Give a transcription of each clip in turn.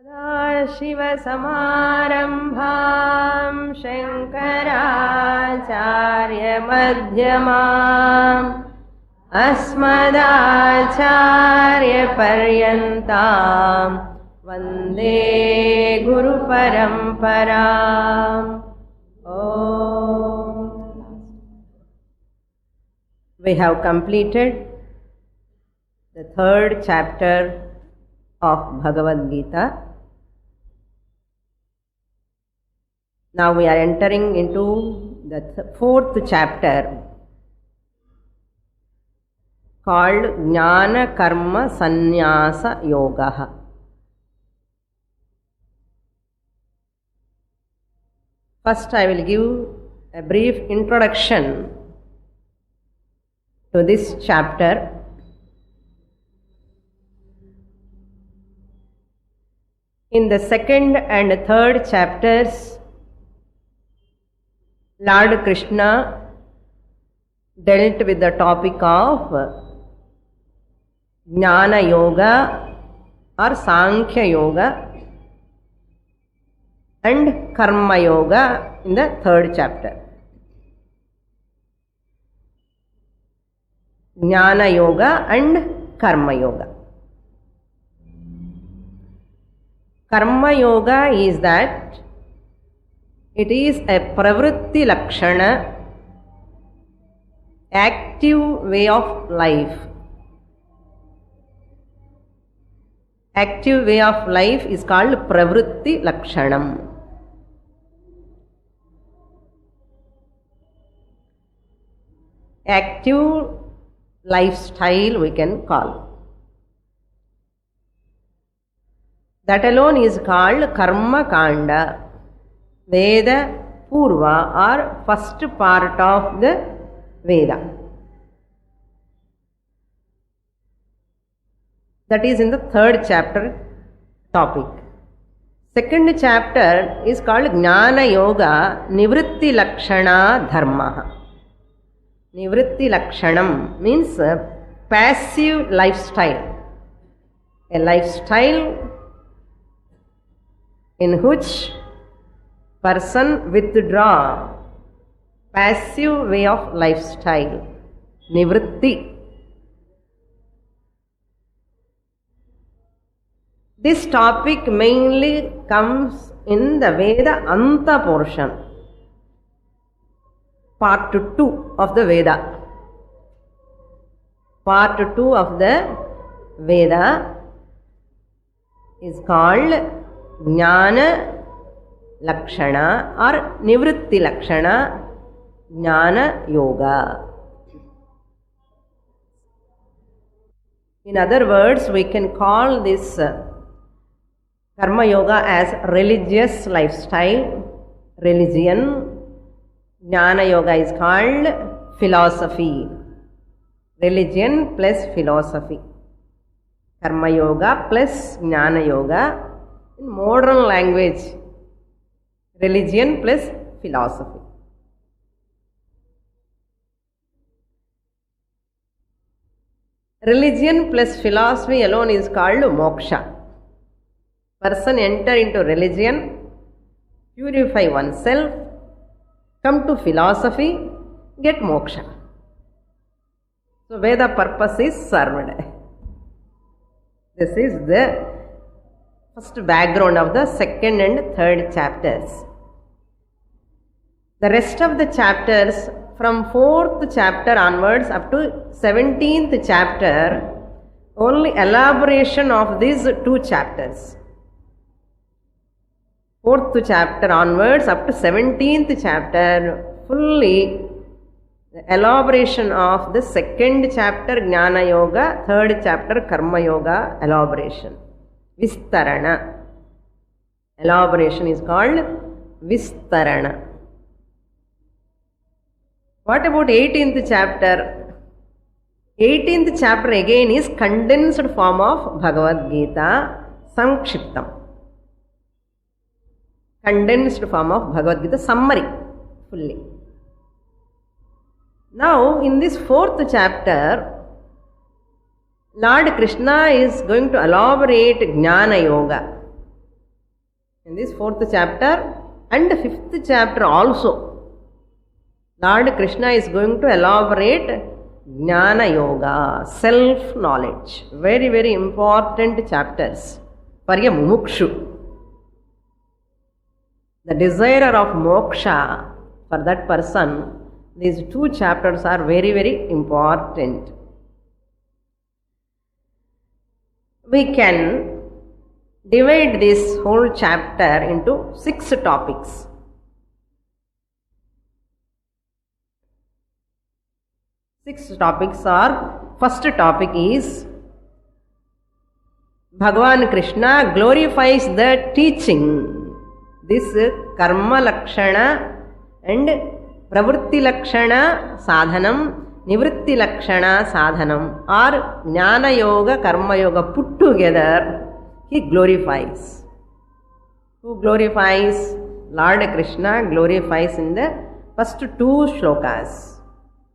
सदाशिवसमारम्भां शङ्कराचार्यमध्यमाम् अस्मदाचार्यपर्यन्तां वन्दे गुरुपरम्पराम्। We have completed the third chapter of Bhagavad Gita. Now we are entering into the fourth chapter called Jnana Karma Sannyasa Yoga. First I will give a brief introduction to this chapter. In the second and third chapters, Lord Krishna dealt with the topic of Jnana Yoga or Sankhya Yoga and Karma Yoga in the third chapter. Jnana Yoga and Karma Yoga. Karma Yoga is that it is a pravritti lakshana, active way of life. Active way of life is called pravritti lakshanam. Active lifestyle we can call. That alone is called Karma Kanda, Veda Purva or first part of the Veda. That is in the third chapter topic. Second chapter is called Jnana Yoga Nivritti Lakshana Dharma. Nivritti Lakshanam means passive lifestyle. A lifestyle in which person withdraw, passive way of lifestyle, nivritti. This topic mainly comes in the Veda Anta portion, part 2 of the Veda. Part 2 of the Veda is called Jnana Lakshana or Nivritti Lakshana Jnana Yoga. In other words, we can call this Karma Yoga as religious lifestyle, religion. Jnana Yoga is called philosophy. Religion plus philosophy. Karma Yoga plus Jnana Yoga. In modern language, religion plus philosophy. Religion plus philosophy alone is called moksha. Person enter into religion, purify oneself, come to philosophy, get moksha. So Veda purpose is served. This is the first background of the second and third chapters. The rest of the chapters from 4th chapter onwards up to 17th chapter, only elaboration of these 2 chapters. 4th chapter onwards up to 17th chapter, fully the elaboration of the second chapter Jnana Yoga, third chapter Karma Yoga elaboration. Vistarana. Elaboration is called Vistarana. What about 18th chapter? 18th chapter again is condensed form of Bhagavad Gita, Sankshiptam. Condensed form of Bhagavad Gita, summary, fully. Now, in this 4th chapter, Lord Krishna is going to elaborate Jnana Yoga. In this 4th chapter and 5th chapter also, Lord Krishna is going to elaborate Jnana Yoga, self-knowledge. Very, very important chapters for a mumukshu. The desire of moksha for that person, these 2 chapters are very, very important. We can divide this whole chapter into 6 topics. 6 topics are, first topic is Bhagavan Krishna glorifies the teaching. This karma lakshana and pravritti lakshana sadhanam, nivritti lakshana sadhanam or jnana yoga, karma yoga put together, he glorifies. Who glorifies? Lord Krishna glorifies in the first 2 shlokas,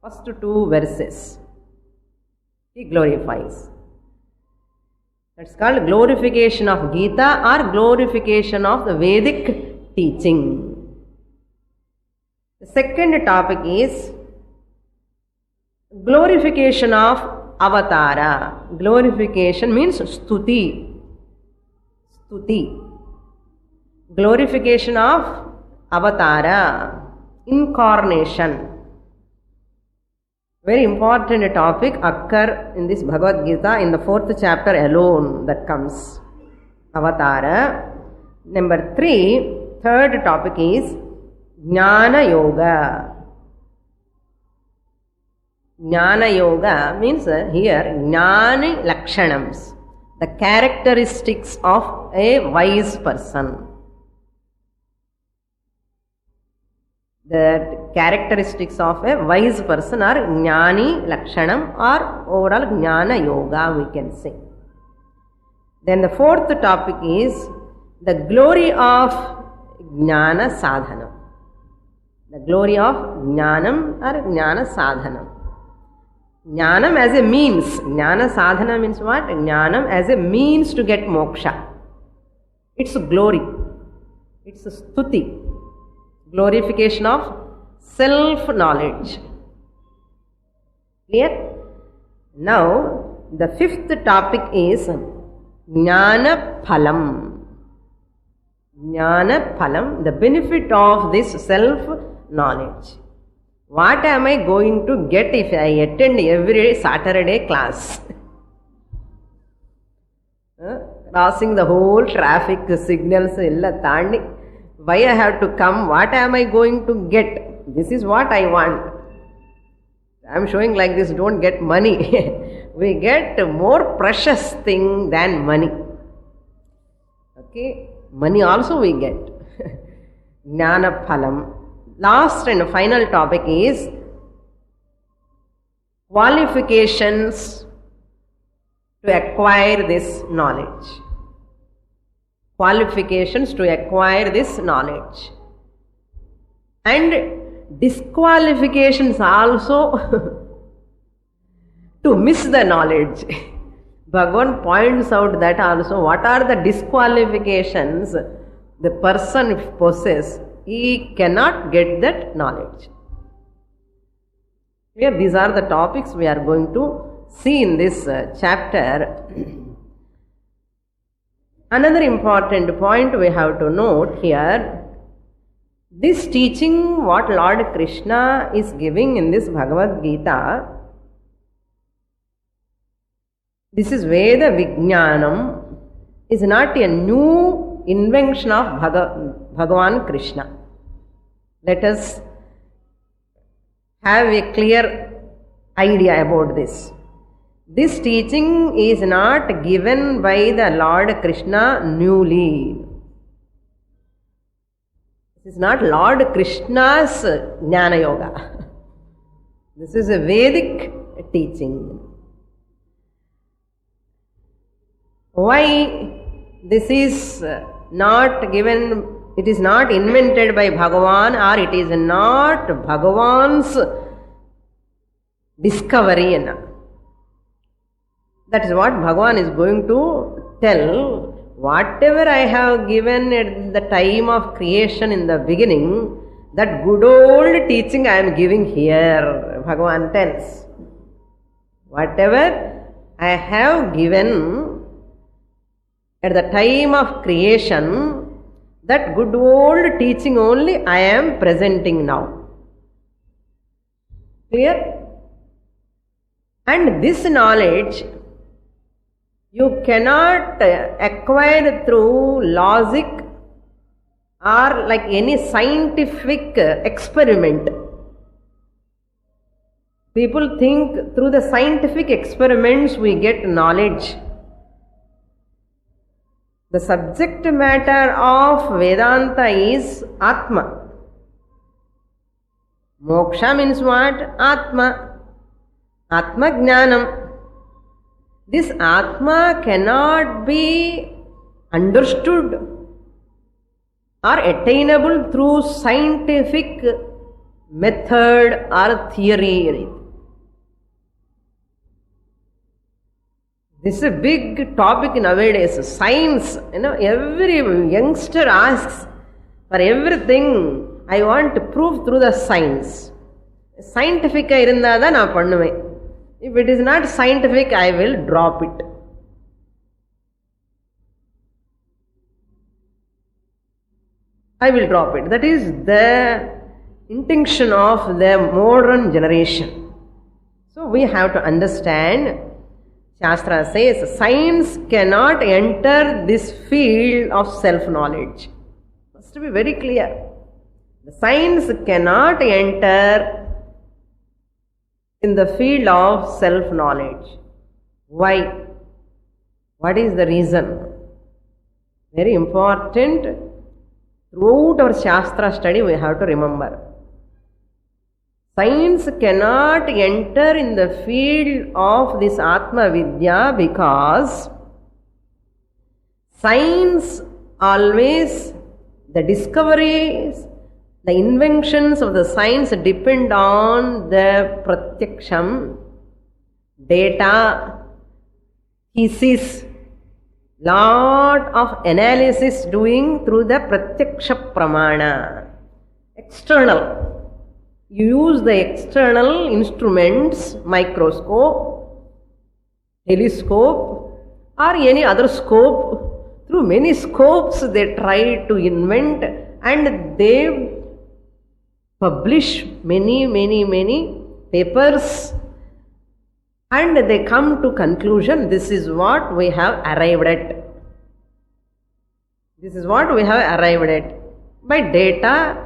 first 2 verses. He glorifies. That's called glorification of Gita or glorification of the Vedic teaching. The second topic is glorification of avatara. Glorification means stuti. Stuti. Glorification of avatara, incarnation. Very important topic occur in this Bhagavad Gita in the 4th chapter alone that comes. Avatara. Number 3, third topic is Jnana Yoga. Jnana Yoga means here Jnani Lakshanams, the characteristics of a wise person. The characteristics of a wise person are Jnani Lakshanam or overall Jnana Yoga we can say. Then the 4th topic is the glory of Jnana Sadhanam. The glory of Jnanam or Jnana Sadhanam. Jnanam as a means. Jnana Sadhana means what? Jnanam as a means to get moksha. It's glory. It's stuti. Glorification of self-knowledge. Clear? Now, the 5th topic is Jnana Phalam. Jnana Phalam, the benefit of this self-knowledge. What am I going to get if I attend every Saturday class? Crossing the whole traffic signals, illa tandi. Why I have to come? What am I going to get? This is what I want. I am showing like this, don't get money. We get more precious thing than money. Okay? Money also we get. Jnana Phalam. Last and final topic is qualifications to acquire this knowledge. Qualifications to acquire this knowledge. And disqualifications also to miss the knowledge. Bhagavan points out that also what are the disqualifications the person possesses, he cannot get that knowledge. Here these are the topics we are going to see in this chapter. Another important point we have to note here, this teaching what Lord Krishna is giving in this Bhagavad Gita, this is Veda Vijnanam, is not a new invention of Bhagavan Krishna. Let us have a clear idea about this. This teaching is not given by the Lord Krishna newly. This is not Lord Krishna's Jnana Yoga. This is a Vedic teaching. Why this is not given, it is not invented by Bhagavan, or it is not Bhagavan's discovery. That is what Bhagavan is going to tell whatever I have given at the time of creation in the beginning, that good old teaching I am giving here, Bhagavan tells. Whatever I have given at the time of creation, that good old teaching only I am presenting now. Clear? And this knowledge you cannot acquire through logic or like any scientific experiment. People think through the scientific experiments we get knowledge. The subject matter of Vedanta is Atma. Moksha means what? Atma. Atma Jnanam. This Atma cannot be understood or attainable through scientific method or theory. This is a big topic nowadays. Science, every youngster asks for everything. I want to prove through the science. Scientific irundha da na pannuven. If it is not scientific, I will drop it. I will drop it. That is the intention of the modern generation. So we have to understand, Shastra says, science cannot enter this field of self-knowledge. Must be very clear. The science cannot enter in the field of self-knowledge. Why? What is the reason? Very important. Throughout our Shastra study we have to remember. Science cannot enter in the field of this Atma Vidya because science always, the discoveries, the inventions of the science depend on the pratyaksham, data, thesis, lot of analysis doing through the pratyaksha pramana. External. You use the external instruments, microscope, telescope or any other scope. Through many scopes they try to invent and they publish many papers and they come to conclusion, this is what we have arrived at. This is what we have arrived at. By data,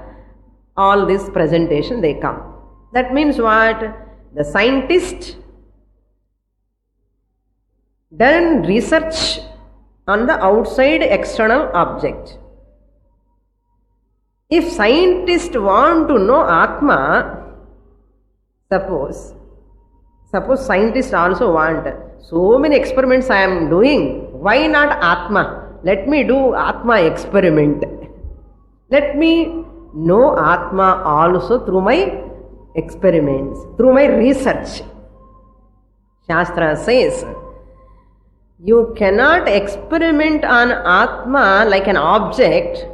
all this presentation they come. That means what? The scientist done research on the outside external object. If scientists want to know Atma, suppose scientists also want, so many experiments I am doing, why not Atma? Let me do Atma experiment. Let me know Atma also through my experiments, through my research. Shastra says, you cannot experiment on Atma like an object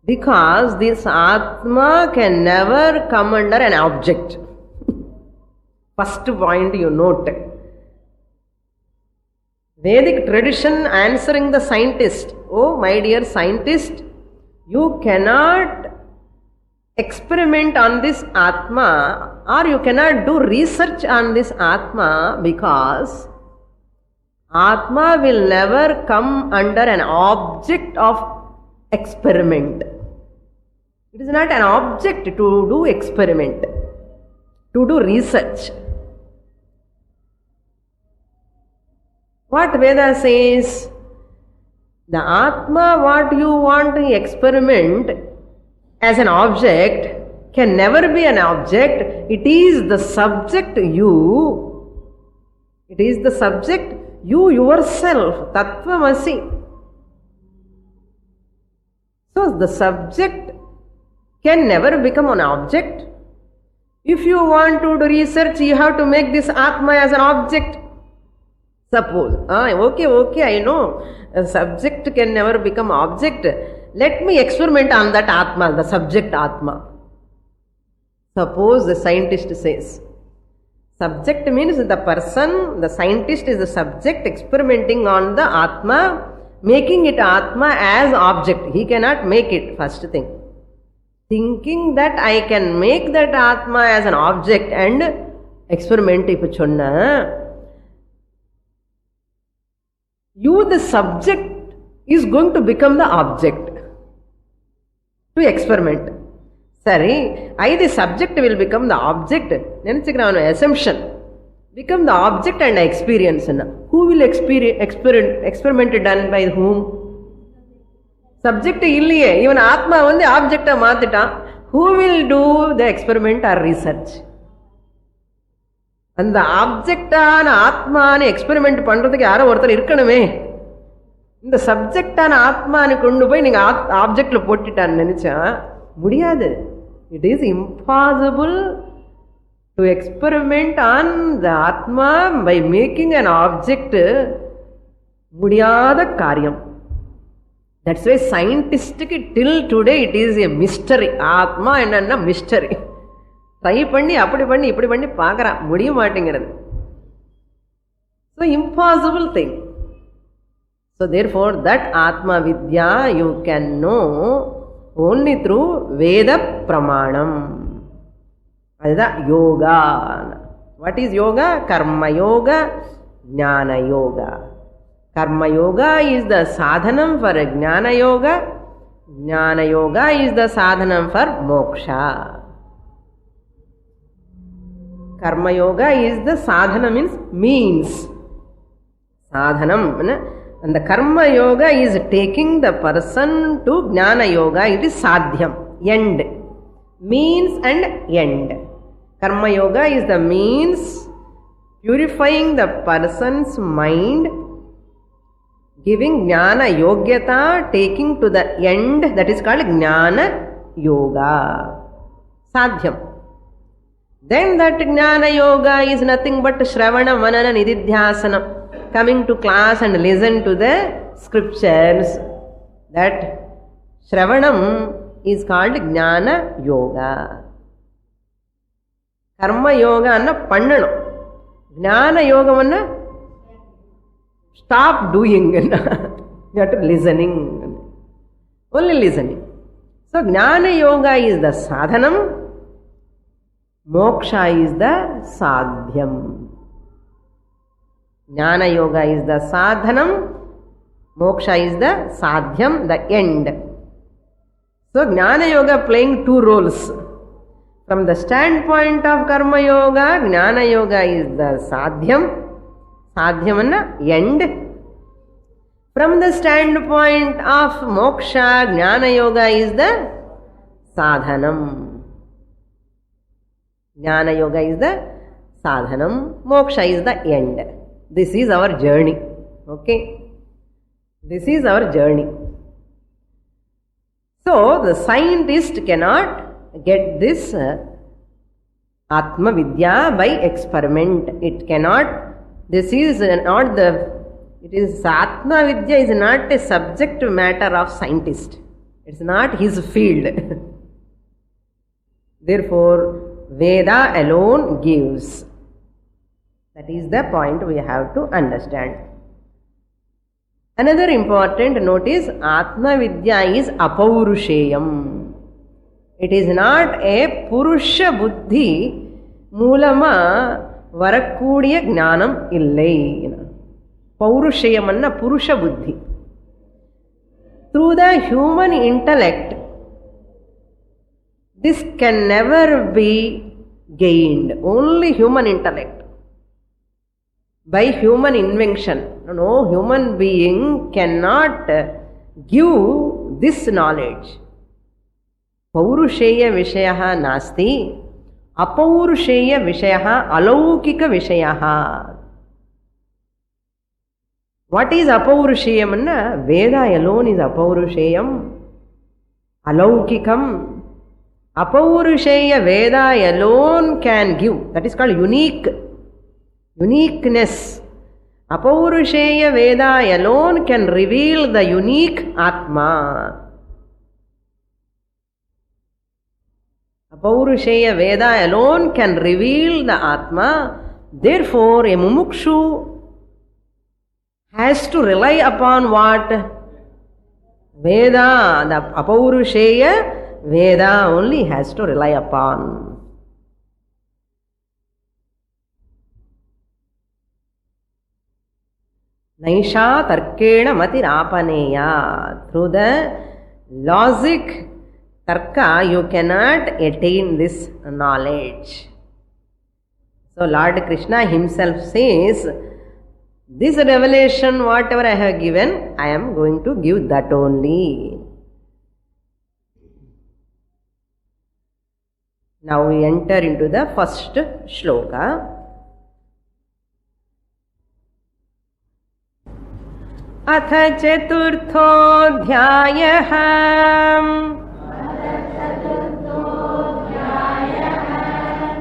because this Atma can never come under an object. First point you note. Vedic tradition answering the scientist, oh my dear scientist, you cannot experiment on this Atma or you cannot do research on this Atma because Atma will never come under an object of experiment. It is not an object to do experiment, to do research. What Veda says? The Atma, what you want to experiment as an object, can never be an object. It is the subject you. It is the subject you yourself, Tattvamasi. So the subject can never become an object. If you want to do research, you have to make this Atma as an object. Suppose, okay, I know. A subject can never become object. Let me experiment on that Atma, the subject Atma. Suppose the scientist says, subject means the person, the scientist is the subject experimenting on the Atma, making it Atma as object. He cannot make it, first thing. Thinking that I can make that Atma as an object and experiment ipu chonna, you, the subject, is going to become the object to experiment. Sorry, I, the subject, will become the object. Assumption. Become the object and experience. Who will experiment done by whom? Subject illiye. Even Atma the object maatita. Who will do the experiment or research? And the object and Atma experiment பண்றதுக்கு யாரோ ஒருத்தர் இருக்கணுமே. இந்த subject ஆன ஆத்மானு கொண்டு போய் நீங்க ஆப்ஜெக்ட்ல போட்டுட்டான்னு நினைச்சா முடியாது. It is impossible to experiment on the Atma by making an object. முடியாத காரியம். That's why scientific till today it is a mystery. Atma என்னன்னா mystery. ட்ரை பண்ணி அப்படி பண்ணி இப்படி பண்ணி பார்க்குறான், முடிய மாட்டேங்கிறது. So impossible thing. So therefore that Atma Vidya you can know only through Veda Pramanam. அதுதான் yoga. What is yoga? Karma yoga, Jnana yoga. Karma yoga is the sadhanam for Jnana yoga. Jnana yoga is the sadhanam for moksha. Karma yoga is the sadhana means. Sadhanam. And the karma yoga is taking the person to jnana yoga. It is sadhyam. End. Means and end. Karma yoga is the means purifying the person's mind, giving jnana yogyata, taking to the end. That is called jnana yoga. Sadhyam. Then that Jnana Yoga is nothing but Shravana, Manana, Nididhyasana, coming to class and listen to the scriptures. That Shravanam is called Jnana Yoga. Karma Yoga anna pannanam. Jnana Yoga anna stop doing. You have to listening. Only listening. So Jnana Yoga is the sadhanam. Moksha is the sadhyam. Jnana yoga is the sadhanam. Moksha is the sadhyam, the end. So Jnana yoga playing two roles. From the standpoint of karma yoga, Jnana yoga is the sadhyam. Sadhyam anna end. From the standpoint of moksha, Jnana yoga is the sadhanam. Jnana yoga is the sadhanam, moksha is the end. This is our journey. Okay? This is our journey. So, the scientist cannot get this Atma Vidya by experiment. It cannot, this is not the, it is Atma Vidya is not a subject matter of scientist. It's not his field. Therefore, Veda alone gives. That is the point we have to understand. Another important note is Atma Vidya is Apaurusheyam. It is not a Purusha Buddhi Mulama Varakudiya Jnanam Illai. Paurusheyam anna Purusha Buddhi. Through the human intellect, this can never be gained. Only human intellect. By human invention. No human being cannot give this knowledge. Paurusheya Vishayaha Nasti. Apaurusheya Vishayaha Alaukika Vishayaha. What is Apaurusheyam? Veda alone is Apaurusheyam. Alaukikam. Apaurusheya Veda alone can give. That is called uniqueness. Apaurusheya Veda alone can reveal the unique Atma. Apaurusheya Veda alone can reveal the Atma. Therefore, a mumukshu has to rely upon what? Veda. The Apaurusheya Veda only has to rely upon. Naisha tarkena matirapaneya. Through the logic, tarka, you cannot attain this knowledge. So Lord Krishna himself says, this revelation, whatever I have given, I am going to give that only. Now we enter into the first shloka. Atha chaturthodhyayah.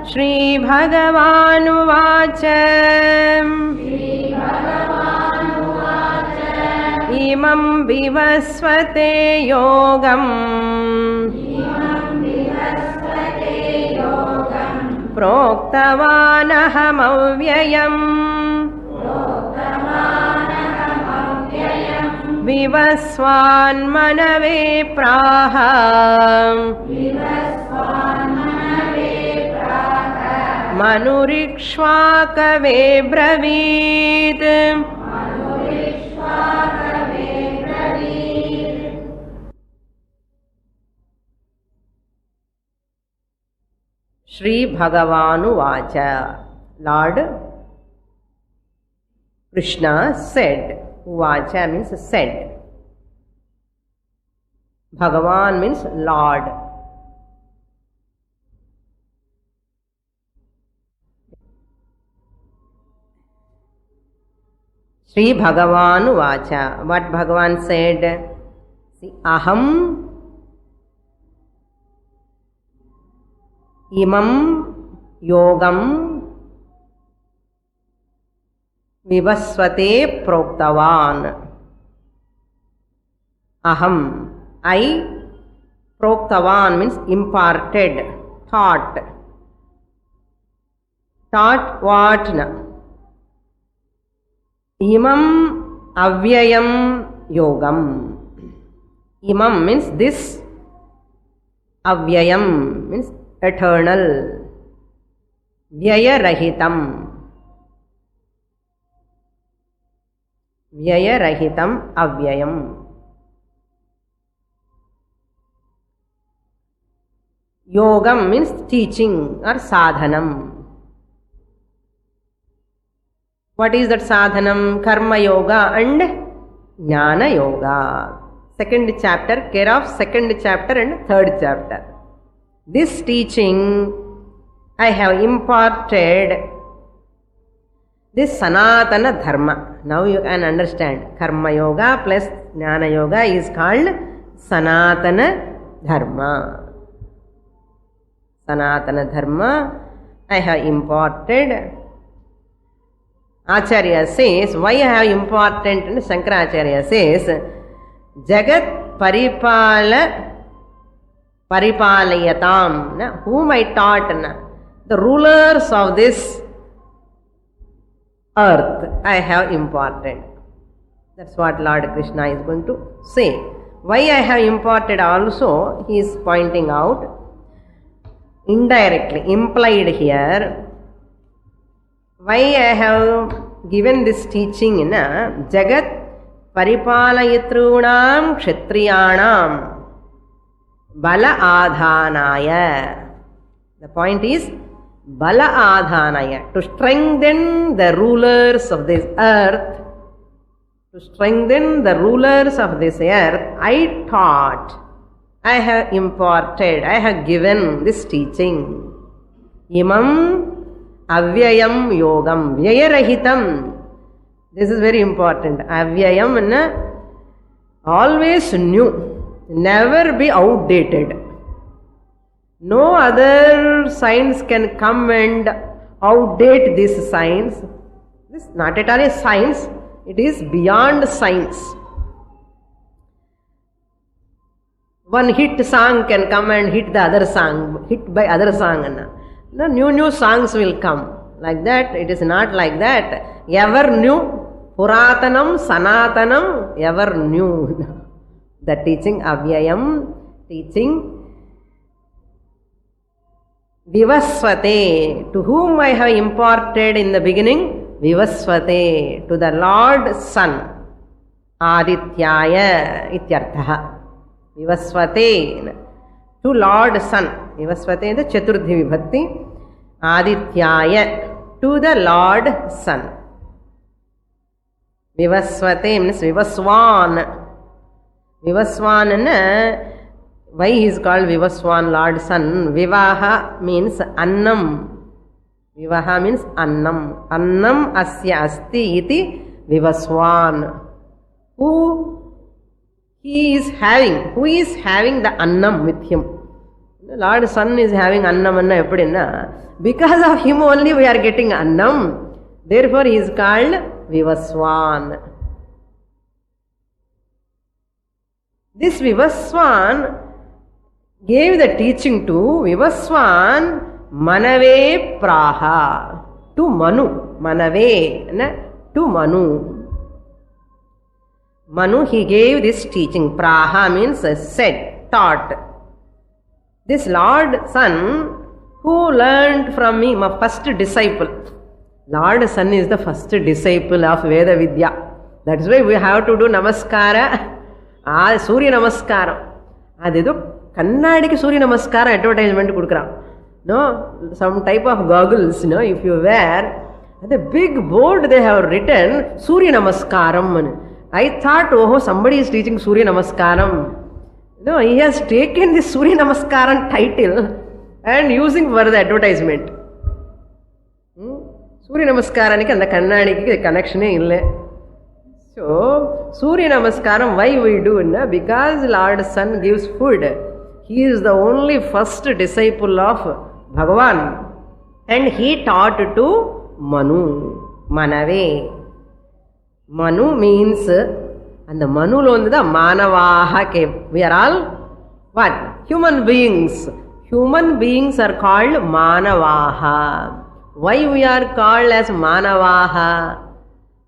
Shri Bhagavanuvacha. Imam vivasvate yogam. Proktavanaham avyayam. Vivasvan manave praha. Manurikshvakave bravid. Shri Bhagavanu Vacha. Lord Krishna said. Vacha means said. Bhagavan means Lord. Shri Bhagavanu Vacha. What Bhagavan said? See, Aham imam yogam vivasvate proktavan. Aham, I, proktavan means imparted, taught. Taught what? Imam avyayam yogam. Imam means this. Avyayam means eternal. Vyaya rahitam. Vyaya rahitam avyayam. Yogam means teaching or sadhanam. What is that sadhanam? Karma yoga and jnana yoga. Second chapter, care of second chapter and third chapter. This teaching I have imparted this Sanatana Dharma. Now you can understand. Karma Yoga plus Jnana Yoga is called Sanatana Dharma. Sanatana Dharma I have imparted. Acharya says, why I have imparted? And Shankaracharya says, Jagat Paripalayatam. Whom I taught? The rulers of this earth I have imparted. That's what Lord Krishna is going to say. Why I have imparted also, he is pointing out, indirectly, implied here, why I have given this teaching in Jagat Paripalayatrunam Kshatriyanam Bala Adhanaya. The point is Bala Adhanaya, to strengthen the rulers of this earth. To strengthen the rulers of this earth, I taught, I have imparted, I have given this teaching. Imam avyayam yogam vyayarahitam. This is very important. Avyayam, always new, never be outdated. No other science can come and outdate this science. This not at all a science, it is beyond science. One hit song can come and hit the other song, hit by other song. No, new songs will come. Like that, it is not like that. Ever new, Puratanam, Sanatanam, ever new. The teaching Avyayam, teaching Vivasvate, to whom I have imparted in the beginning, Vivasvate, to the Lord Sun, Adityaya ityarthaha. Vivasvate, to Lord Sun. Vivasvate is the Chaturdhi Vibhakti. Adityaya, to the Lord Sun. Vivasvate means Vivaswan. Vivaswan, why he is called Vivaswan, Lord Sun? Vivaha means Annam. Vivaha means Annam. Annam asya asti iti Vivaswan. Who is having the Annam with him? Lord Sun is having Annam anna eppadina. Because of him only we are getting Annam. Therefore he is called Vivaswan. This Vivaswan gave the teaching to Vivaswan Manave Praha, to Manu. Manave, to Manu. Manu, he gave this teaching. Praha means said, taught. This Lord Sun, who learned from me, my first disciple. Lord Sun is the first disciple of Veda Vidya. That's why we have to do Namaskara. Surya Namaskaram. Adedo Kannadiki Surya Namaskaram advertisement kudukran. No, some type of goggles, if you wear, the big board they have written Surya Namaskaram. I thought, oh, somebody is teaching Surya Namaskaram. No, he has taken this Surya Namaskaram title and using for the advertisement. Surya Namaskaraniki and the Kannadiki connection ille. So, Surya Namaskaram, why we do? Because Lord Sun gives food. He is the only first disciple of Bhagavan. And he taught to Manu. Manave. Manu means, and the Manu lo the Manavaha came. We are all what? Human beings. Human beings are called Manavaha. Why we are called as Manavaha?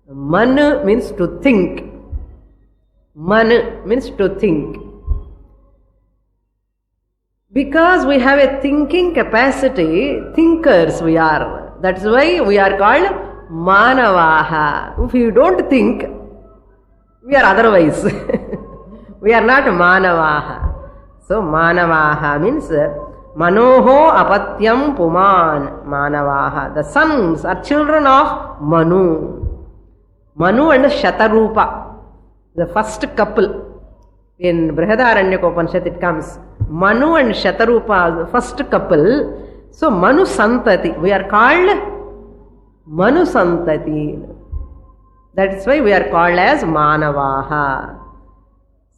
Man means to think. Man means to think. Because we have a thinking capacity, thinkers we are. That's why we are called Manavaha. If you don't think, we are otherwise. We are not Manavaha. So Manavaha means Manoho Apatyam Puman. Manavaha. The sons are children of Manu. Manu and Shatarupa. The first couple. In Brihadaranyaka it comes. Manu and Shatarupa, the first couple. So Manu Santati. We are called Manu Santati. That's why we are called as Manavaha.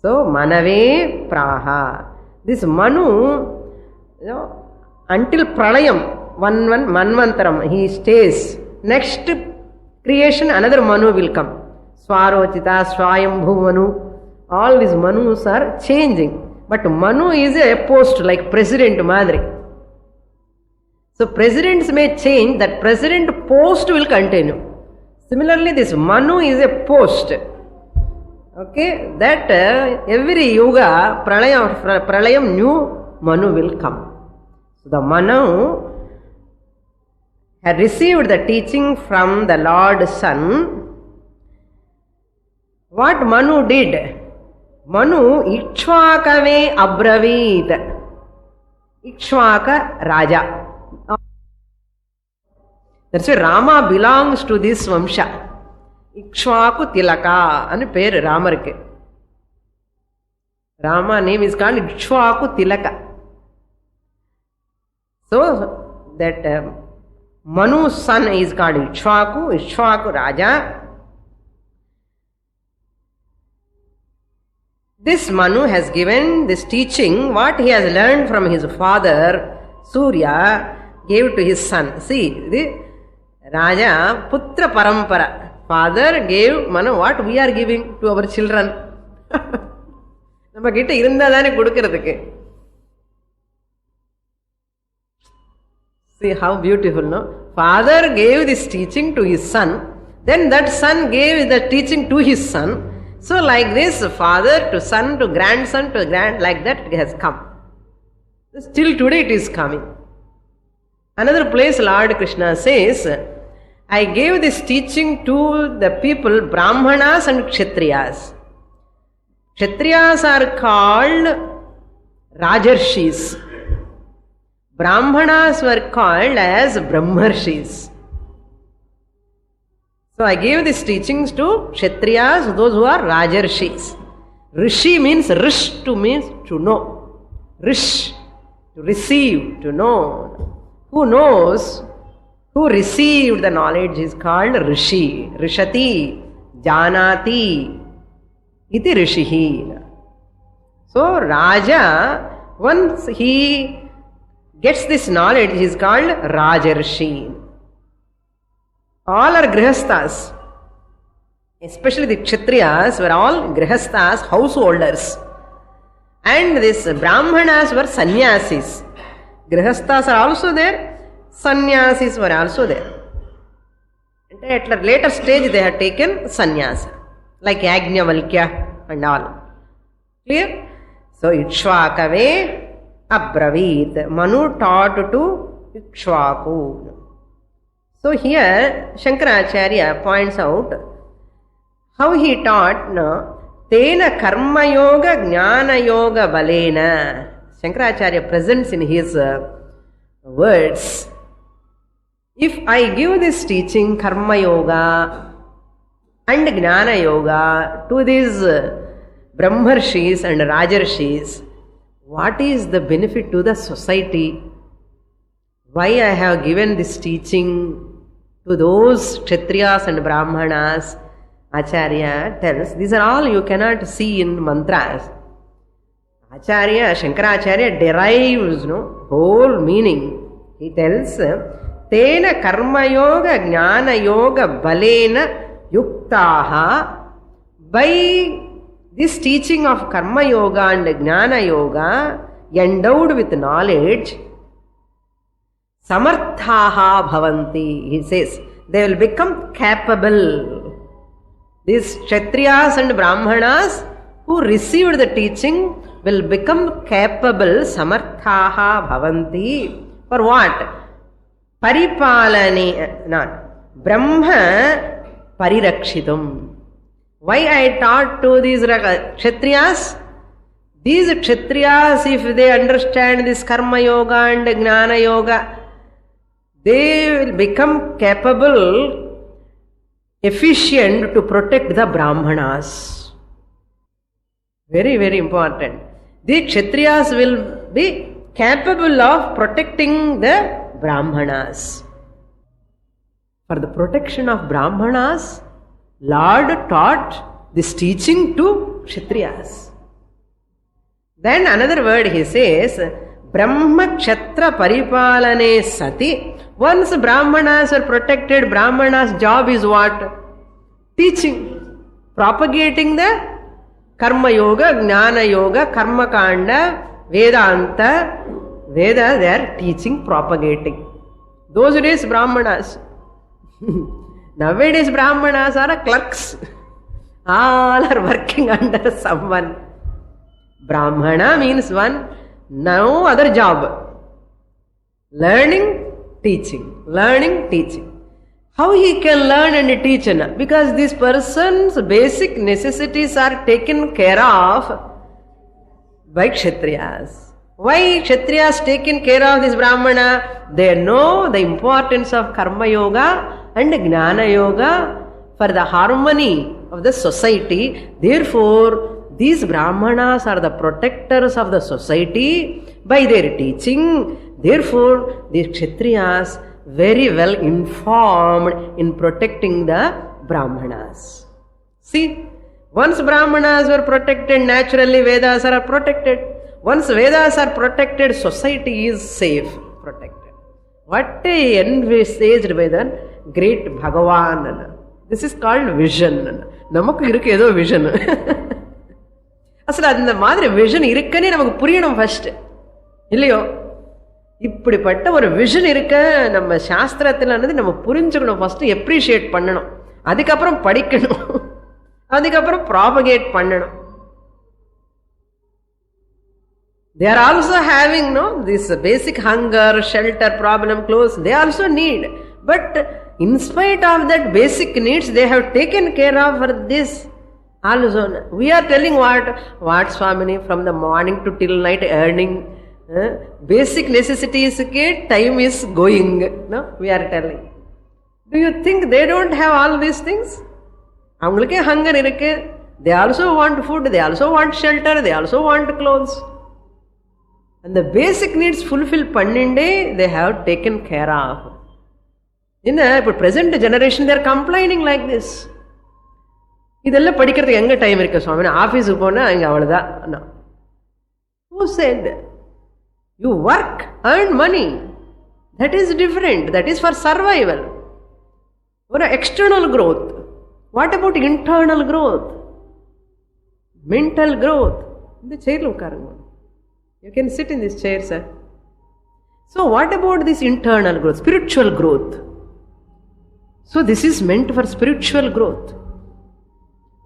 So Manave Praha. This Manu, until Pralayam, one Manvantaram, he stays. Next creation, another Manu will come. Swarochita, Swayambhu Manu. All these Manus are changing. But Manu is a post like President Madri. So presidents may change, that president post will continue. Similarly, this Manu is a post. Okay, that every yuga, pralayam new Manu will come. So the Manu had received the teaching from the Lord Sun. What Manu did? Manu Ikshvakave Abravit. Ikshvaka Raja. That's why Rama belongs to this Vamsha. Ikshvaku Tilaka and pair Ramarke. Rama name is called Ikshvaku Tilaka. So that Manu's son is called Ikshvaku Raja. This Manu has given this teaching, what he has learned from his father, Surya, gave to his son. See, Raja, Putra Parampara. Father gave, what we are giving to our children. Namma kitta irundadane kodukkiradhukku. See how beautiful, no? Father gave this teaching to his son, then that son gave the teaching to his son. So like this, father to son to grandson to like that it has come. Still today it is coming. Another place Lord Krishna says, I gave this teaching to the people, Brahmanas and Kshatriyas. Kshatriyas are called Rajarshis. Brahmanas were called as Brahmarshis. So I gave these teachings to Kshatriyas, those who are Rajarshis. Rishi means rish, means to know. Rish, to receive, to know. Who knows, who received the knowledge is called Rishi. Rishati, Janati, iti Rishihi. So Raja, once he gets this knowledge, he is called Rajarshi. All are Grihasthas. Especially the Kshatriyas were all Grihasthas, householders. And these Brahmanas were Sannyasis. Grihasthas are also there, Sannyasis were also there. And at a later stage they have taken Sannyasa, like Yajnavalkya and all. Clear? So Ikshvakave Abravit. Manu taught to Ikshvaku. So here Shankaracharya points out how he taught, Tena Karma Yoga Jnana Yoga Balena. Shankaracharya presents in his words, if I give this teaching Karma Yoga and Jnana Yoga to these Brahmarshis and Rajarshis, what is the benefit to the society? Why I have given this teaching to those Kshatriyas and Brahmanas? Acharya tells, these are all you cannot see in mantras. Acharya, Shankaracharya derives whole meaning. He tells, Tena Karma Yoga Jnana Yoga Balena Yuktaha. By this teaching of Karma Yoga and Jnana Yoga, endowed with knowledge, Samarthaha Bhavanti, he says, they will become capable. These Kshatriyas and Brahmanas who received the teaching will become capable, Samarthaha Bhavanti. For what? Paripalani, not Brahma Parirakshitum. Why I taught to these Kshatriyas? These Kshatriyas, if they understand this Karma Yoga and Jnana Yoga, they will become capable, efficient to protect the Brahmanas. Very, very important. The Kshatriyas will be capable of protecting the Brahmanas. For the protection of Brahmanas, Lord taught this teaching to Kshatriyas. Then another word he says, Brahma Kshatra Paripalane Sati. Once Brahmanas are protected, Brahmanas' job is what? Teaching, propagating the Karma Yoga, Jnana Yoga, Karma Kanda, Vedanta. Veda they are teaching, propagating. Those days Brahmanas. Nowadays Brahmanas are clerks. All are working under someone. Brahmana means one, no other job. Learning, teaching. Learning, teaching. How he can learn and teach? Because this person's basic necessities are taken care of by Kshatriyas. Why Kshatriyas taken care of this Brahmana? They know the importance of Karma Yoga and Jnana Yoga for the harmony of the society. Therefore, these Brahmanas are the protectors of the society by their teaching. Therefore, these Kshatriyas very well informed in protecting the Brahmanas. See, once Brahmanas were protected, naturally Vedas are protected. Once Vedas are protected, society is safe, protected. What envisaged by the great Bhagavan. This is called vision. நமக்கு இருக்கு ஏதோ vision. அசல அந்த மாதிரி vision இருக்குன்னே நமக்கு புரியணும் first, இல்லையோ? இப்படிப்பட்ட ஒரு விஷன் இருக்க நம்ம சாஸ்திரத்தில் நம்ம புரிஞ்சுக்கணும், ஃபர்ஸ்ட் எப்ரிஷியேட் பண்ணணும், அதுக்கப்புறம் படிக்கணும், அதுக்கப்புறம் ப்ராபகேட் பண்ணணும். They are also having this basic hunger, shelter, problem, clothes. They also need. But in spite of that basic needs, they have taken care of for this also. We are telling what Swamini, from the morning to till night earning. Basic necessities ke time is going. No, we are telling. Do you think they don't have all these things? Avungalukku hunger irukku. They also want food. They also want shelter. They also want clothes. And the basic needs fulfill panninde, they have taken care of. In the present generation, they are complaining like this. இதெல்லாம் படிக்கிறதுக்கு எங்க time இருக்கு சுவாமி? ஆபீஸுக்கு போனா அங்க அவ்வளவுதான். Who said? You work, earn money. That is different. That is for survival. Or external growth. What about internal growth? Mental growth. இந்த சேர்ல உட்காருங்க. You can sit in this chair, sir. So what about this internal growth, spiritual growth? So this is meant for spiritual growth.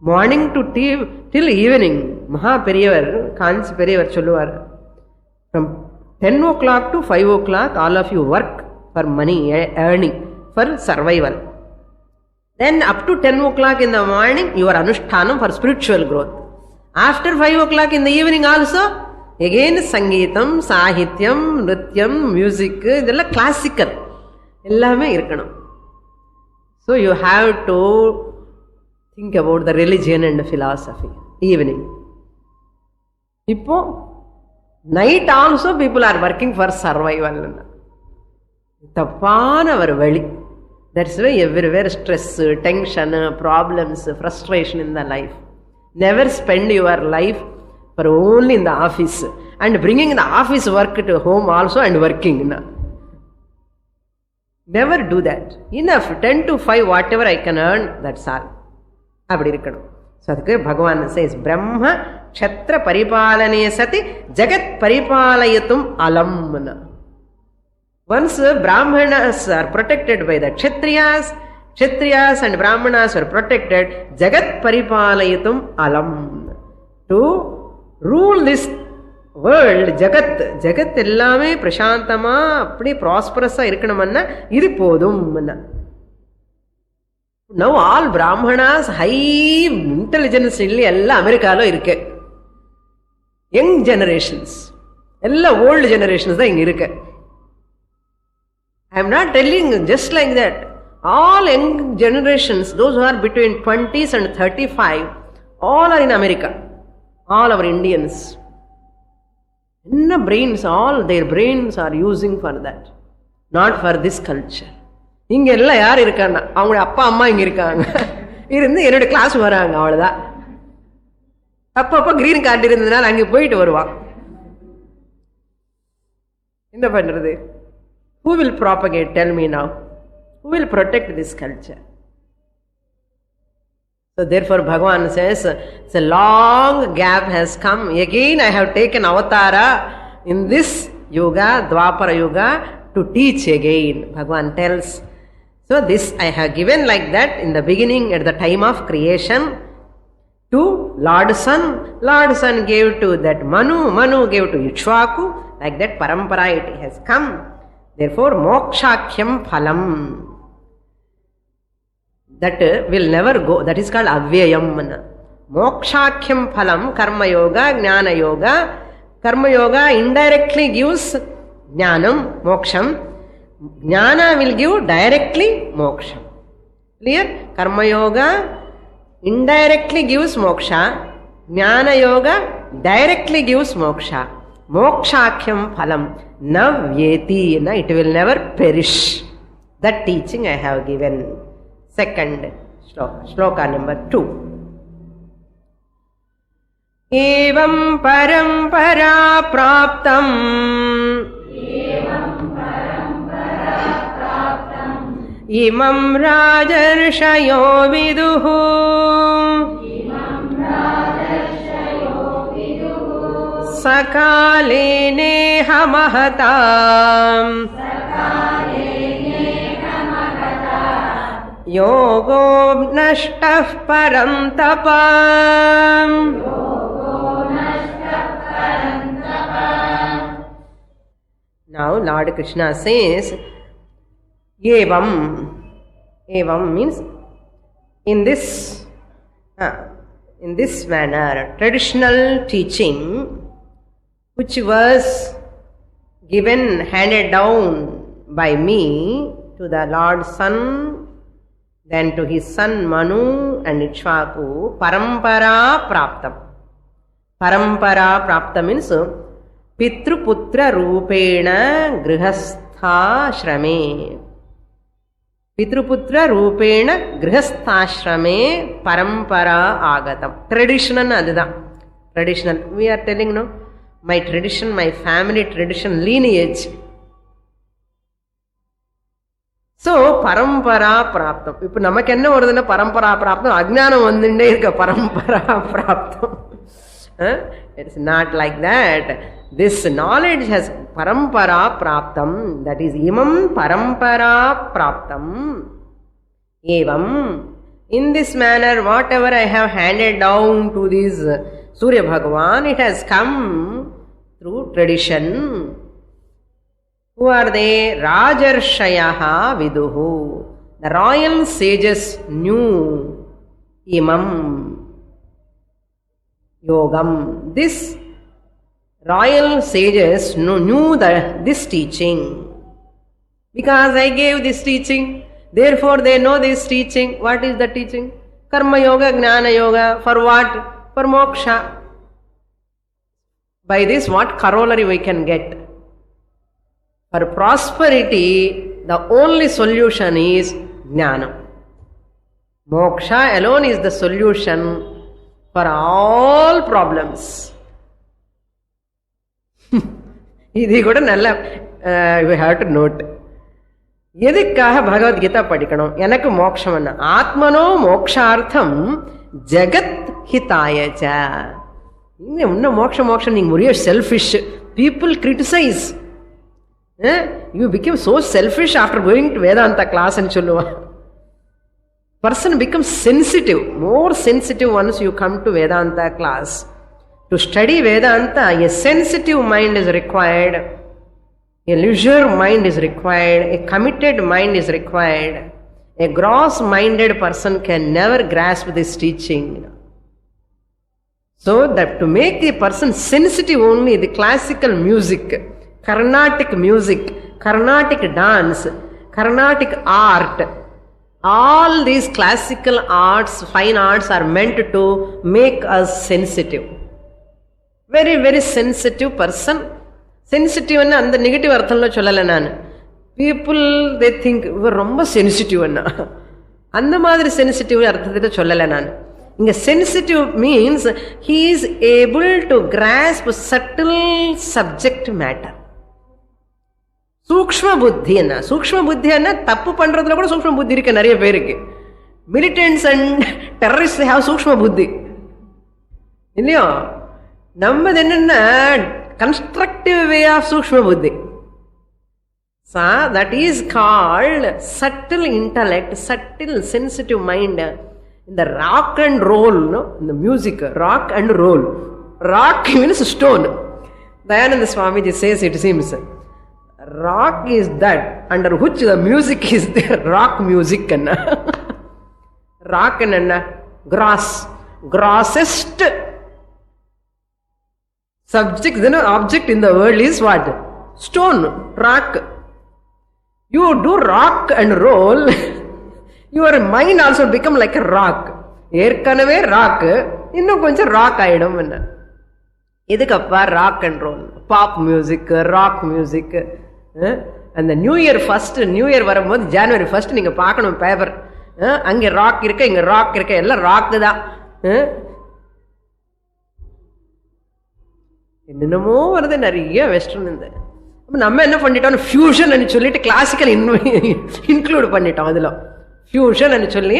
Morning to till evening, Maha Periyavar, Kanchi Periyavar சொல்லுவார், from 10 o'clock to 5 o'clock, all of you work for money, earning, for survival. Then up to 10 o'clock in the morning, your anushtanam for spiritual growth. After 5 o'clock in the evening also, again சங்கீதம், சாகித்யம், நிருத்யம், music, இதெல்லாம் classical எல்லாமே இருக்கணும். So you have to think about the religion and philosophy. Evening. இப்போ night also people are working for survival. தப்பான ஒரு வழி. That's why everywhere stress, tension, problems, frustration in the life. Never spend your life for only in the office and bringing the office work to home also and working. Never do that. Enough, 10 to 5, whatever I can earn, that's all. அப்படி இருக்கணும். So அதுக்கு பகவான் says, Brahma kshetra paripalane sati jagat paripalayatum alam. Once Brahmanas are protected by the Kshatriyas and Brahmanas are protected, jagat paripalayatum alam. To rule this world, ஜகத் எல்லாமே பிரசாந்தமா அப்படி ப்ராஸ்பரஸா இருக்கணும்னா இது போதும். Now all Brahmanas, high intelligence இல்ல எல்லாம் அமெரிக்கால இருக்கு. Young generations எல்லாம் ஓல்டு ஜெனரேஷன்ஸ் தான் இங்க இருக்கு. I am not telling just like that. All young generations, those who are between 20s and 35, all are in America. All our Indians. Brains, all their brains are using for that. Not for this culture. இங்க எல்லாம் யார் இருக்காங்க? அவங்க அப்பா அம்மா இங்க இருக்காங்க. இருந்து என்னோட கிளாஸ் வராங்க, அவ்வளவுதான். அப்பப்போ கிரீன் கார்டு இருந்ததுனால அங்கே போயிட்டு வருவான். என்ன பண்றது? Who will propagate? Tell me now. Who will protect this culture? So therefore Bhagavan says, it's a long gap has come. Again I have taken avatara in this yuga, Dwapara yuga, to teach again. Bhagavan tells. So this I have given like that in the beginning at the time of creation to Lord Sun. Lord Sun gave to that Manu. Manu gave to Ikshvaku. Like that parampara it has come. Therefore mokshakhyam phalam. That will never go. That is called avyayam. Mokshakhyam phalam, karma yoga, jnana yoga. Karma yoga indirectly gives jnanam, moksham. Jnana will give directly moksham. Clear? Karma yoga indirectly gives moksha. Jnana yoga directly gives moksha. Mokshakhyam phalam na vyeti. It will never perish. That teaching I have given. Second shloka number 2. Evam parampara praptam imam rajarshayo viduhu sakale neha mahatam yogo nashtah param tapam. Now Lord Krishna says, evam. Evam means in this manner, traditional teaching which was given, handed down by me to the Lord Son, then to his son Manu and Ikshvaku, parampara praptam. Parampara praptam means Pitruputra rupena grihastha-shrame. Pitruputra rupena grihastha-shrame parampara agatam. Traditional adudha. Traditional. We are telling, no? My tradition, my family tradition, lineage. So, parampara praptam. Ipu namakku enna varudhuna parampara praptam. Ajnanam vandinde irukka parampara praptam. It is not like that. This knowledge has parampara praptam, that is imam parampara praptam. Evam, in this manner, whatever I have handed down to this Surya Bhagavan, it has come through tradition. Who are they? Rajarshayaha viduhu. The royal sages knew imam yogam. This royal sages knew this teaching. Because I gave this teaching, therefore they know this teaching. What is the teaching? Karma yoga, jnana yoga. For what? For moksha. By this, what corollary we can get? For prosperity, the only solution is jnana. Moksha alone is the solution for all problems. இது கூட நல்ல we have to note. எதுக்காக பகவத்கீதா படிக்கணும்? எனக்கு மோட்சம் என்ன? ஆத்மனோ மோக்ஷார்த்தம் ஜெகத் ஹிதாயச்ச. இன்னும் மோட்சம் நீங்க ஒரே selfish. People criticize. You became so selfish after going to Vedanta class and சொல்லுவான். Person becomes sensitive, more sensitive once you come to Vedanta class. To study Vedanta, a sensitive mind is required, a leisure mind is required, a committed mind is required. A gross-minded person can never grasp this teaching. So that to make a person sensitive only, the classical music, Carnatic music, Carnatic dance, Carnatic art, all these classical arts, fine arts are meant to make us sensitive. Very, very sensitive person. Sensitive anna and the negative arthamlo sollala nanu. People, they think we're romba sensitive anna. And the madri sensitive arthathila sollala nanu. Inga sensitive means he is able to grasp subtle subject matter. சூக்ஷ்ம புத்தி என்ன? சூக்ஷ்ம புத்தி என்ன? தப்பு பண்றதுல கூட சூக்ஷ்ம புத்தி இருக்கு நிறைய பேருக்கு. மிலிட்டன்ஸ் அண்ட் டெரரிஸ்ட் ஹேவ் சூக்ஷ்ம புத்தி இல்லையோ? நம்மது என்னன்னா கன்ஸ்ட்ரக்டிவ் வே ஆஃப் சூக்ஷ்ம புத்தி. So that is called subtle intellect, subtle sensitive mind. In the rock and roll, no? In the music, rock and roll. Rock means stone. Dayananda Swamiji says, it seems, rock is that under which the music is there. Rock music anna. Rock anna. Grass. Grossest subject, then object in the world is what? Stone. Rock. You do rock and roll, your mind also become like a rock. ஏற்கனவே rock, இன்னும் கொஞ்சம் rock ஆயிடும். என்ன இதுக்கப்பா rock and roll, pop music, rock music. அந்த new year first, new year வரும்போது ஜனவரி first நீங்க பார்க்கணும் பேப்பர். அங்க ராக் இருக்க, இங்க ராக் இருக்க, எல்லாம் ராக்கு தான். என்னென்னமோ வருது நிறைய வெஸ்டர்ன். இந்த நம்ம என்ன பண்ணிட்டோம், ஃபியூஷன் சொல்லிட்டு கிளாசிக்கல் இன்க்ளூட் பண்ணிட்டோம். அதில் ஃபியூஷன் சொல்லி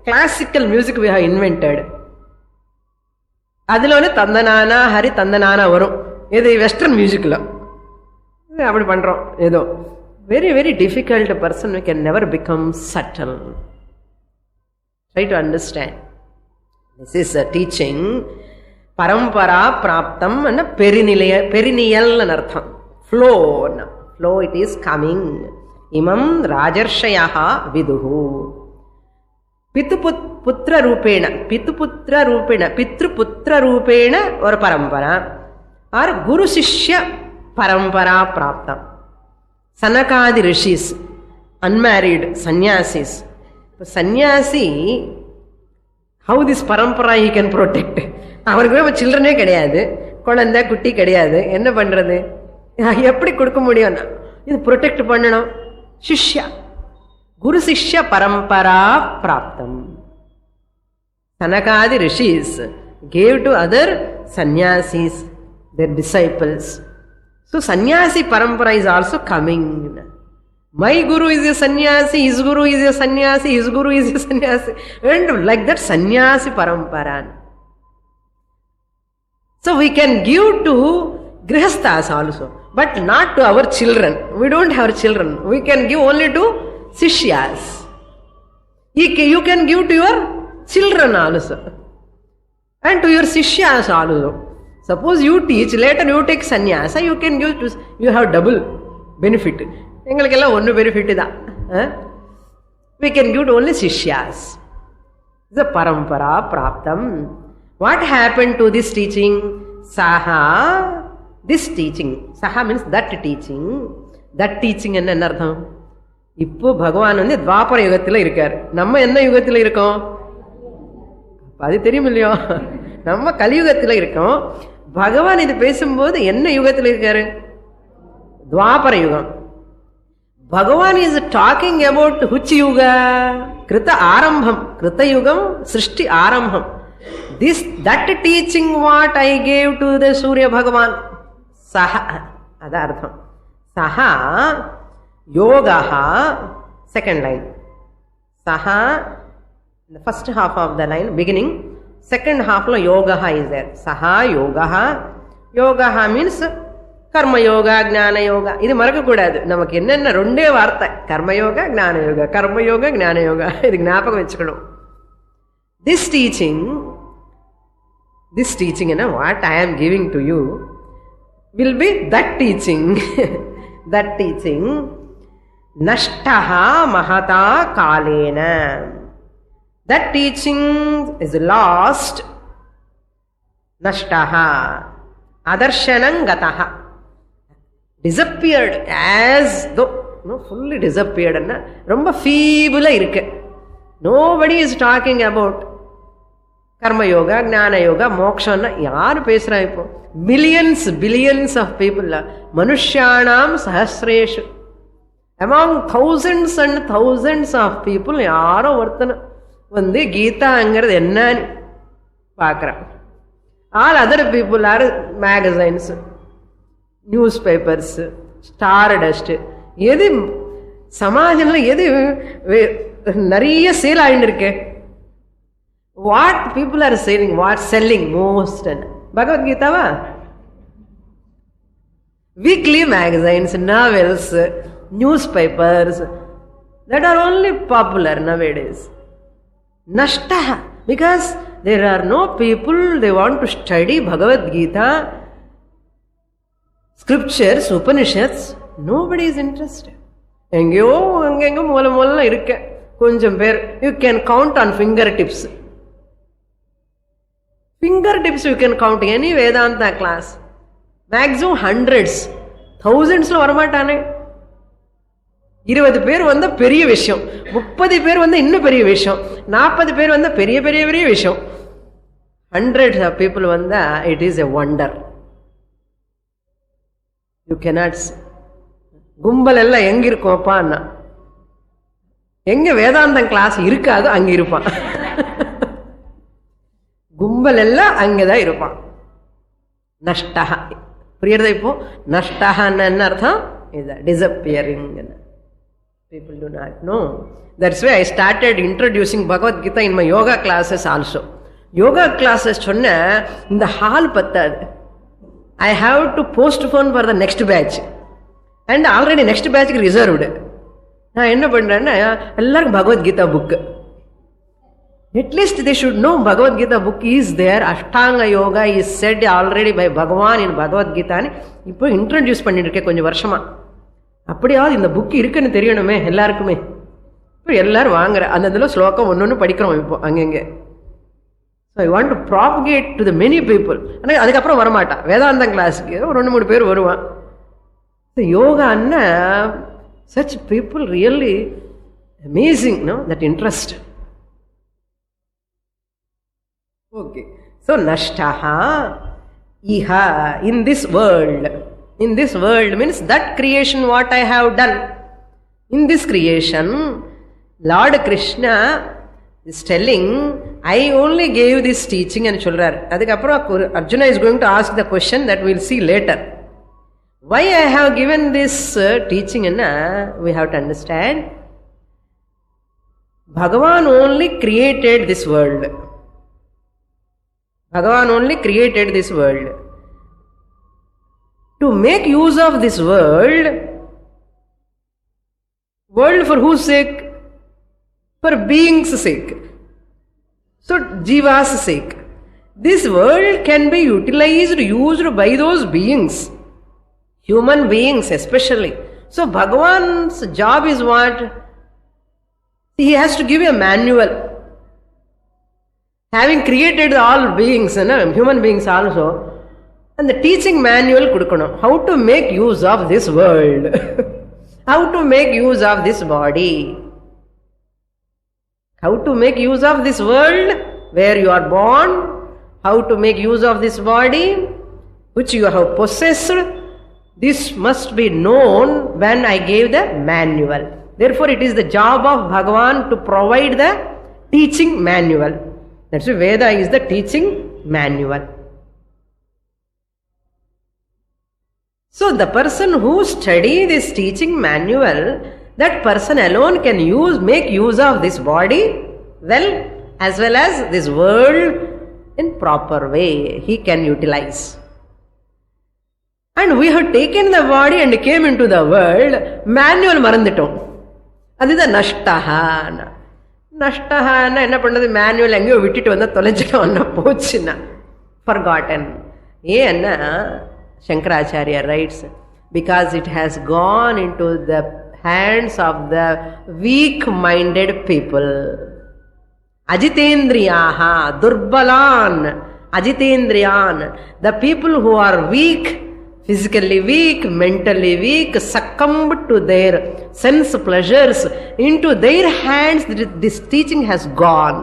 classical music we have invented. அதில் தந்தனானா ஹரி தந்தனானா வரும். இது வெஸ்டர்ன் மியூசிக்கில் அப்படி பண்ணுறோம். ஏதோ very very difficult person we can never become subtle. Try to understand this is a teaching. பரம்பரா பிராப்தம் பெரினியல் அர்த்தம். Flow it is coming. இமம் ராஜர்ஷயா விதுஹு பித்ருபுத்திர ரூபேண ஒரு பரம்பரா ஆர் குரு சிஷ்ய பரம்பரா பிராப்தம். சனகாதி ரிஷிஸ், அன்மேரிட் சன்யாசிஸ். சன்யாசி ஹவு திஸ் பரம்பரா ஹி கேன் ப்ரொடெக்ட்? அவருக்கு சில்ட்ரனே கிடையாது, குழந்தை குட்டி கிடையாது, என்ன பண்றது, எப்படி கொடுக்க முடியும்? இது ப்ரொடெக்ட் பண்ணணும். சிஷ்யா குரு சிஷ்ய பரம்பரா பிராப்தம். சனகாதி rishis gave to other sannyasis their disciples. So sannyasi parampara is also coming. My guru is a sannyasi, his guru is a sannyasi, his guru is a sannyasi, and like that sannyasi parampara. So we can give to grihasthas also, but not to our children. We don't have children. We can give only to sishyas. You can give to your children also and to your sishyas also. Suppose you teach, later you take sannyasa, you can give to, you have double benefit. எங்களுக்கெல்லாம் ஒன்று benefit தான். We can give to only sishyas. The parampara praptam. What happened to this teaching? Saha, this teaching. Saha means that teaching. That teaching என்ன அர்த்தம்? இப்போ பகவான் துவாபர யுகத்தில் இருக்கார். நம்ம என்ன யுகத்தில் இருக்கோம்? அது தெரியும் இல்லையோ? நம்ம கலியுகத்தில் இருக்கோம். பகவான் இது பேசும்போது என்ன யுகத்தில் இருக்காரு? துவாபர யுகம். Bhagavan is talking about which yuga? Krita Arambham. Krita yugam, Srishti Arambham. That teaching what I gave to the Surya Bhagavan. Saha. Adartham. Saha yogaha. Second line. Saha, the first half of the line, beginning. Second half lo yogaha is there. Saha yogaha. Yogaha means karma yoga ஞான யோகா. இது மறக்கக்கூடாது. நமக்கு என்னென்ன ரெண்டே வார்த்தை, கர்மயோகா ஞான யோகா, கர்மயோகா ஞான யோகா. இது ஞாபகம் வச்சுக்கணும். திஸ் டீச்சிங் என்ன, what I am giving to you will be that teaching. That teaching நஷ்டஹா மகதா காலேன. That teaching is lost. நஷ்டஹா அதர்ஷனங்கதஹ, disappeared as though, fully disappeared. ரொம்ப feeble இருக்கு. Nobody is talking about karma yoga, ஞான யோகா, மோக்ஷம்னா யார் பேசுறா இப்போ? billions of people. மனுஷ்யானாம் சஹஸ்ரேஷு, among thousands and thousands of people யாரோ ஒருத்தனை கீதாங்கிறது என்னன்னு பார்க்குறான். all other people are magazines, newspapers, stardust. எது சமாஜம்ல எது நிறைய சேல் ஆயிட்டு இருக்கு? What people are selling, what selling most? பகவத்கீதாவா? Weekly magazines, novels, newspapers, that are only popular nowadays. Nashta, because there are no people, they want to study Bhagavad Gita, scriptures, Upanishads. Nobody is interested. எங்கேயோ அங்கெங்க மூல இருக்க கொஞ்சம் பேர். You can count on fingertips. You can count any Vedanta class. Maximum hundreds, thousands வரமாட்டானே. 20 பேர் வந்தா பெரிய விஷயம், 30 பேர் வந்தா இன்னும் பெரிய விஷயம், 40 பேர் வந்தா பெரிய பெரிய பெரிய விஷயம், hundreds of people வந்தா it is a wonder. You cannot see. கும்பல் எல்லாம் எங்க இருக்கும் அப்பான்னா? எங்க வேதாந்தம் கிளாஸ் இருக்காது அங்க இருப்பான். கும்பல் எல்லாம் அங்கதான் இருப்பான். நஷ்டஹ புரியுறதா? இப்போ நஷ்டஹன்னு என்ன அர்த்தம்? is disappearing. People do not know. That's why I started introducing Bhagavad Gita in my yoga classes also. Yoga classes chonna in the hall pattad. I have to postpone for the next batch. And already next batch reserved. நான் என்ன பண்றேன்னா எல்லாருக்கும் Bhagavad Gita book, at least they should know Bhagavad Gita book is there. Ashtanga yoga is set already by Bhagavan in பகவத்கீதான்னு இப்போ introduce பண்ணிட்டு இருக்கேன் கொஞ்சம் வருஷமா. அப்படியாவது இந்த புக் இருக்குன்னு தெரியணுமே எல்லாருக்குமே. இப்போ எல்லாரும் வாங்குற அந்த இதில் ஸ்லோகம் ஒன்று படிக்கிறோம் இப்போ அங்கங்கே. So I want to propagate to the many people. ஆனால் அதுக்கப்புறம் வரமாட்டான் வேதாந்தம் கிளாஸுக்கு ஒரு 2-3 பேர் வருவான். யோகான்னா such people really amazing, no? That interest. Okay. So nashtaha iha, in this world. In this world means that creation what I have done. In this creation, Lord Krishna is telling, I only gave this teaching and சொல்றார். அதுக்கப்புறம் Arjuna is going to ask the question that we'll see later. Why I have given this teaching, we have to understand. Bhagavan only created this world. Bhagavan only created this world. To make use of this world for whose sake? For beings' sake. So, jiva's sake. This world can be utilized, used by those beings. Human beings especially. So Bhagavan's job is what? He has to give a manual. Having created all beings, human beings also, and the teaching manual kudukanum. How to make use of this world. How to make use of this body. How to make use of this world where you are born. How to make use of this body which you have possessed. This must be known when I gave the manual. Therefore, it is the job of Bhagavan to provide the teaching manual. That's why Veda is the teaching manual. So, the person who studies this teaching manual, that person alone can make use of this body as well as this world in proper way. He can utilize. And we have taken the body and came into the world, manual மறந்துட்டோம். அதுதான் நஷ்டஹான்னா. நஷ்டஹான்னா என்ன பண்ணது, manual எங்கேயோ விட்டுட்டு வந்தால் தொலைஞ்சிட்டோம்னா போச்சுன்னா forgotten. ஏன்னா Shankaracharya writes, because it has gone into the hands of the weak-minded people. Ajitendriyaha, durbalan, ajitendriyan. The people who are weak, physically weak, mentally weak, succumb to their sense pleasures. Into their hands this teaching has gone.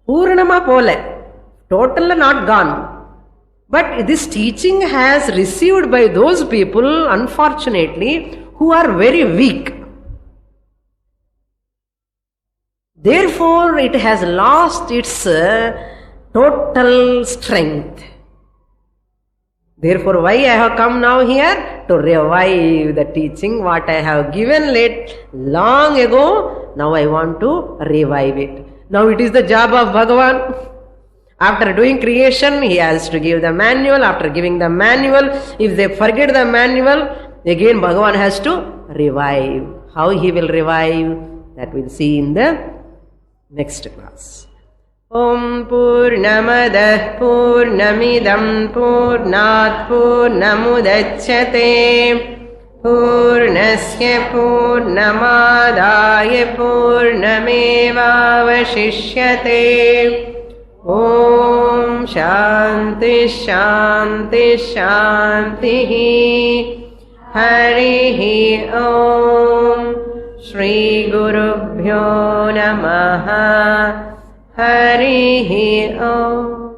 Purnama pole, totally not gone. But this teaching has received by those people, unfortunately, who are very weak. Therefore, it has lost its total strength. Therefore, why I have come now here? To revive the teaching what I have given long ago. Now I want to revive it. Now it is the job of Bhagavan. After doing creation, he has to give the manual. After giving the manual, if they forget the manual, again Bhagavan has to revive. How he will revive, that we'll see in the next class. Om Purnamadah Purnamidam Purnat Purnamudachyate Purnasya Purnamadaya Purnamevavashishyate. Om Shanti Shanti Shanti. Harihi Om. Shri Gurubhyo Namaha. Harihi Om.